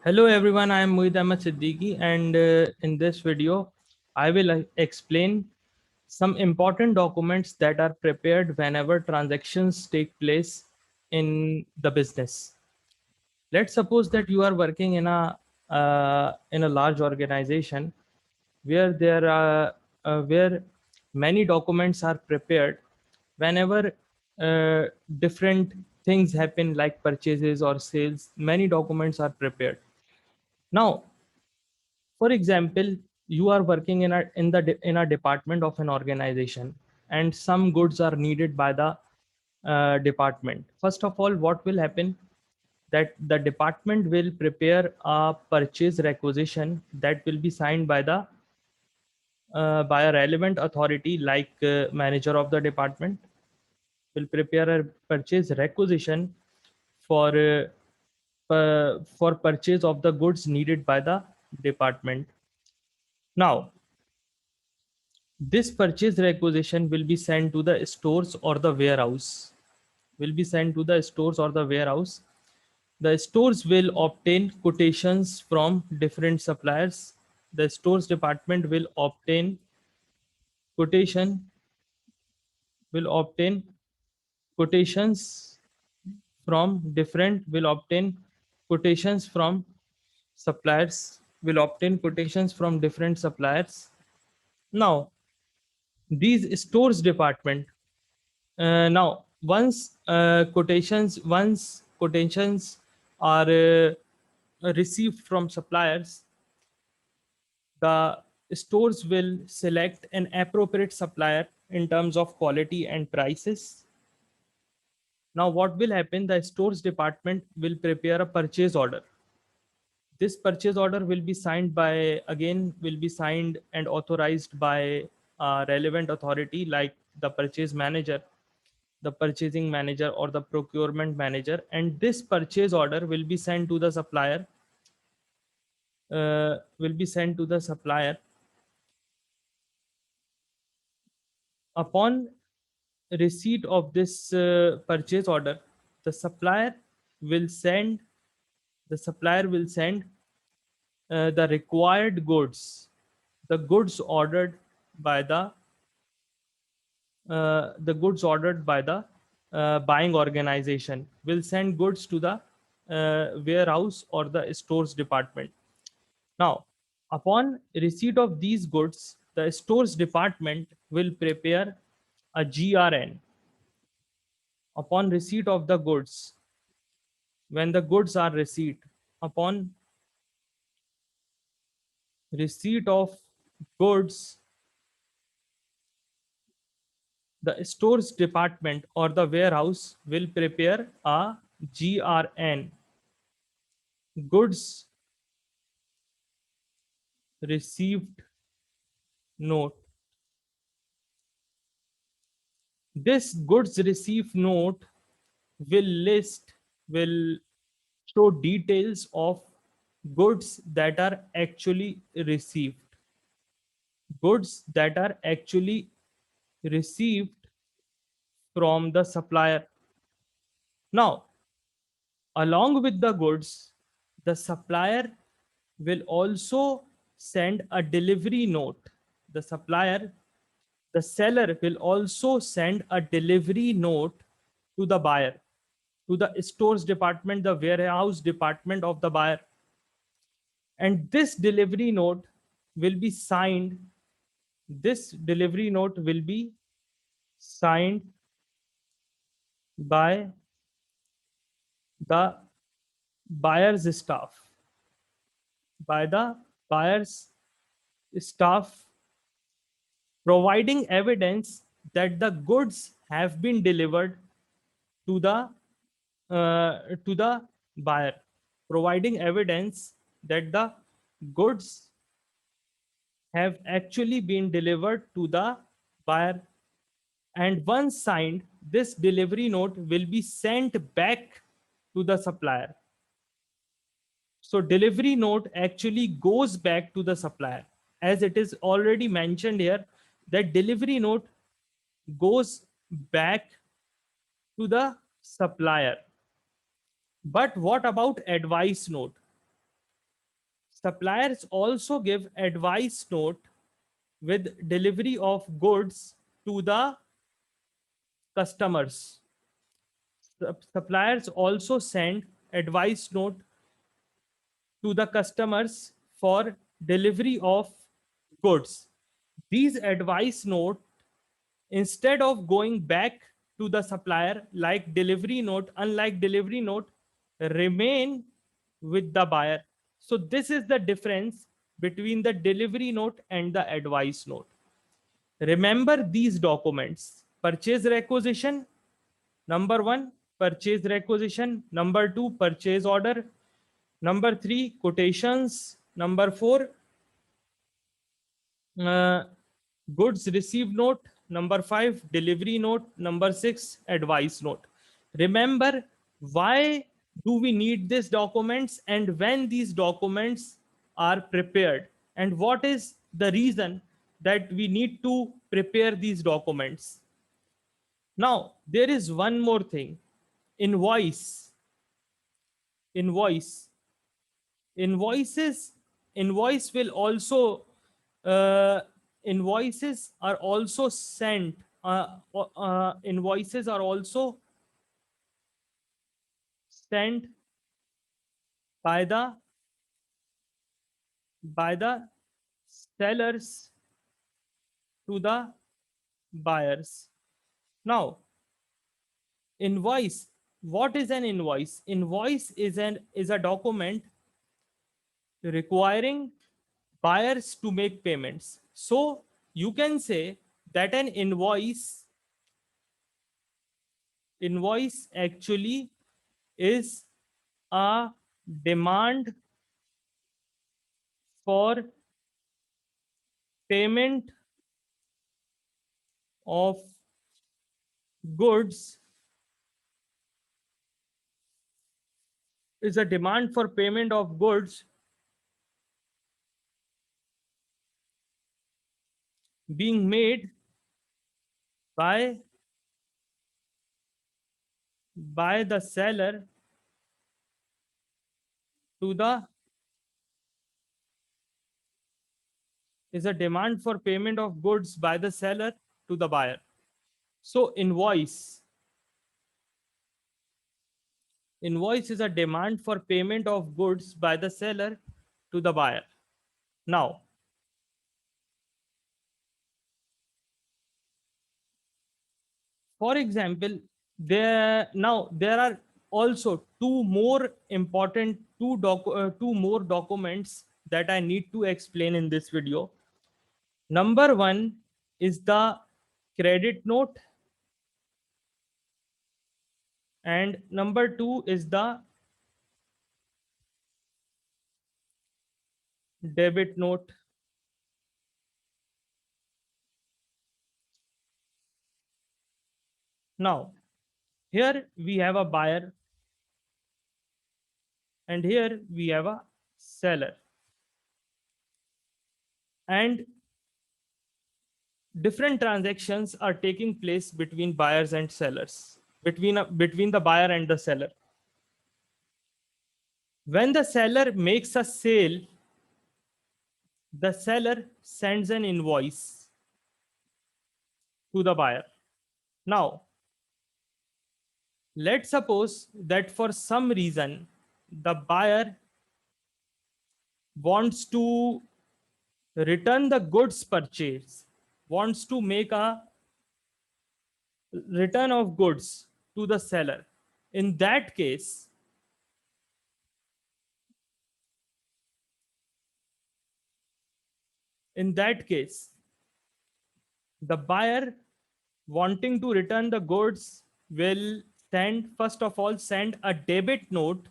Hello everyone, I am Muhid Ahmed Siddiqui and in this video, I will explain some important documents that are prepared whenever transactions take place in the business. Let's suppose that you are working in a large organization where where many documents are prepared whenever uh, different things happen like purchases or sales. Many documents are prepared. Now, for example, you are working in a department of an organization, and some goods are needed by the department. First of all, what will happen? That the department will prepare a purchase requisition that will be signed by a relevant authority, like manager of the department will prepare a purchase requisition for for purchase of the goods needed by the department. Now, this purchase requisition will be sent to the stores or the warehouse. Will be sent to the stores or the warehouse. The stores will obtain quotations from different suppliers. The stores department quotation will obtain quotations will obtain quotations from different suppliers. Now, these stores department now once quotations are received from suppliers, the stores will select an appropriate supplier in terms of quality and prices. Now what will happen? The stores department will prepare a purchase order. This purchase order will be signed and authorized by a relevant authority like the purchase manager, the purchasing manager, or the procurement manager, and this purchase order will be sent to the supplier will be sent to the supplier. Upon receipt of this purchase order, the will send supplier will send the required goods, the goods ordered by the buying organization will send goods to the warehouse or the stores department. Now, upon receipt of these goods, the stores department will prepare a GRN. Upon receipt of the goods, when the goods are received, upon receipt of goods, the stores department or the warehouse will prepare a GRN, goods received note. This goods received note will show details of goods that are actually received. Goods that are actually received from the supplier. Now, along with the goods, the supplier will also send a delivery note. The supplier, the seller will also send a delivery note to the buyer, to the stores department, the warehouse department of the buyer. And this delivery note will be signed. This delivery note will be signed by the buyer's staff, by the buyer's staff, providing evidence that the goods have been delivered to the buyer, providing evidence that the goods have actually been delivered to the buyer. And once signed, this delivery note will be sent back to the supplier. So delivery note actually goes back to the supplier, as it is already mentioned here that delivery note goes back to the supplier. But what about advice note? Suppliers also give advice note with delivery of goods to the customers. Suppliers also send advice note to the customers for delivery of goods. These advice note, instead of going back to the supplier like delivery note, unlike delivery note, remain with the buyer. So this is the difference between the delivery note and the advice note. Remember these documents: purchase requisition, number one, purchase requisition, number two, purchase order, number three, quotations, number four, uh, goods received note, number five, delivery note, number six, advice note. Remember why do we need these documents and when these documents are prepared, and what is the reason that we need to prepare these documents. Now there is one more thing: invoice. Invoice. Invoice will also, uh, invoices are also sent, invoices are also sent by the sellers to the buyers. Now invoice, what is an invoice? Invoice is a document requiring buyers to make payments. So you can say that an invoice actually is a demand for payment of goods, is a demand for payment of goods being made by the seller to the, is a demand for payment of goods by the seller to the buyer. So invoice is a demand for payment of goods by the seller to the buyer. Now for example, there are also two more documents that I need to explain in this video. Number one is the credit note, and number two is the debit note. Now here we have a buyer and here we have a seller, and different transactions are taking place between buyers and sellers, between the buyer and the seller. When the seller makes a sale, the seller sends an invoice to the buyer. Now let's suppose that for some reason the buyer wants to return the goods purchase, wants to make a return of goods to the seller. In that case, in that case, the buyer wanting to return the goods will first of all send a debit note,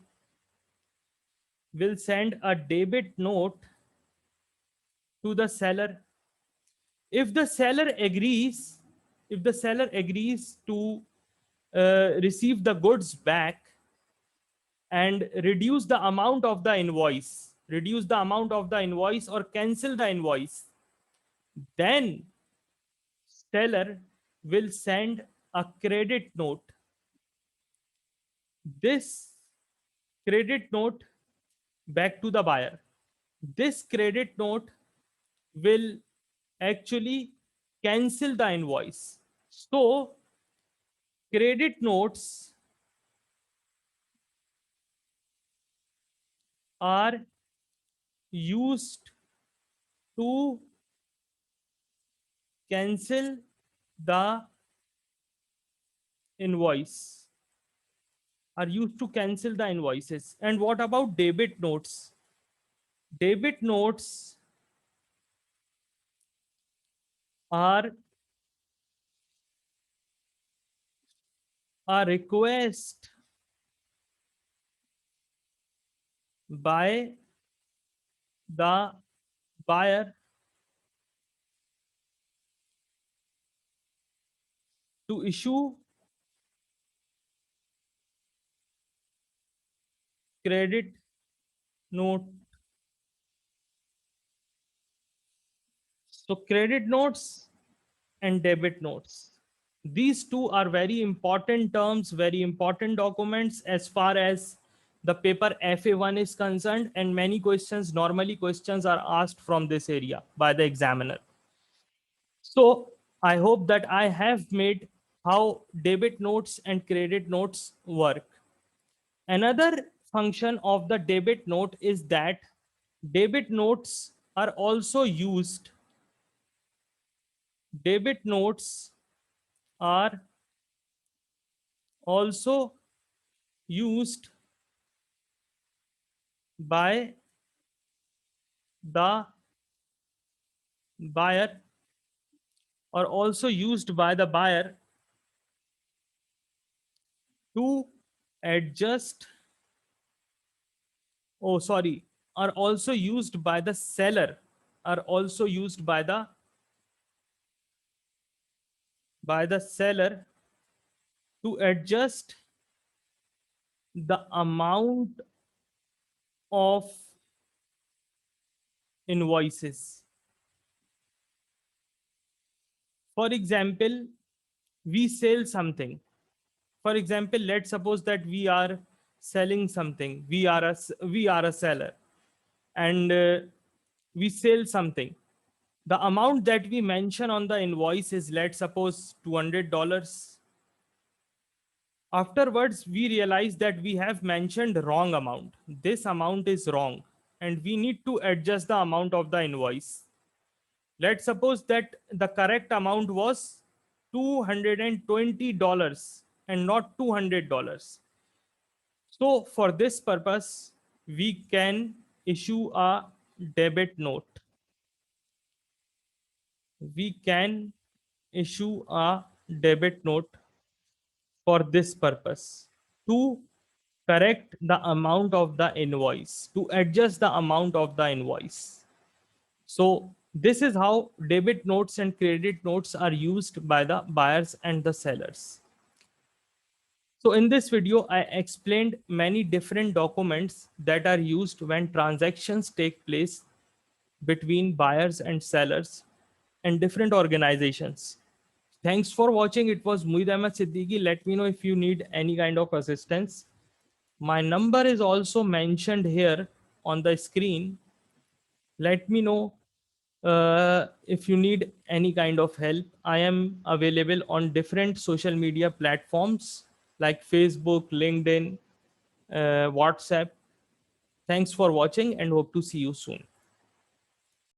will send a debit note to the seller. If the seller agrees, if the seller agrees to receive the goods back and reduce the amount of the invoice or cancel the invoice, then seller will send a credit note. This credit note back to the buyer. this credit note will actually cancel the invoice. So credit notes are used to cancel the invoice, are used to cancel the invoices. And what about debit notes? Debit notes are a request by the buyer to issue credit note. So credit notes and debit notes. These two are very important terms, very important documents as far as the paper FA1 is concerned, and many questions, normally questions are asked from this area by the examiner. So I hope that I have made how debit notes and credit notes work. Another function of the debit note is that debit notes are also used. Debit notes are also used by the buyer, or also used by the buyer to adjust, oh sorry, are also used by the seller, are also used by the seller to adjust the amount of invoices. For example, we sell something. For example, let's suppose that we are selling something. We are a seller, and we sell something. The amount that we mention on the invoice is, let's suppose, $200. Afterwards, we realize that we have mentioned wrong amount. This amount is wrong, and we need to adjust the amount of the invoice. Let's suppose that the correct amount was $220 and not $200. So for this purpose, we can issue a debit note. We can issue a debit note for this purpose, to correct the amount of the invoice, to adjust the amount of the invoice. So this is how debit notes and credit notes are used by the buyers and the sellers. So in this video, I explained many different documents that are used when transactions take place between buyers and sellers and different organizations. Thanks for watching. It was Muid Ahmed Siddiqui. Let me know if you need any kind of assistance. My number is also mentioned here on the screen. Let me know if you need any kind of help. I am available on different social media platforms like Facebook, LinkedIn, WhatsApp. Thanks for watching and hope to see you soon.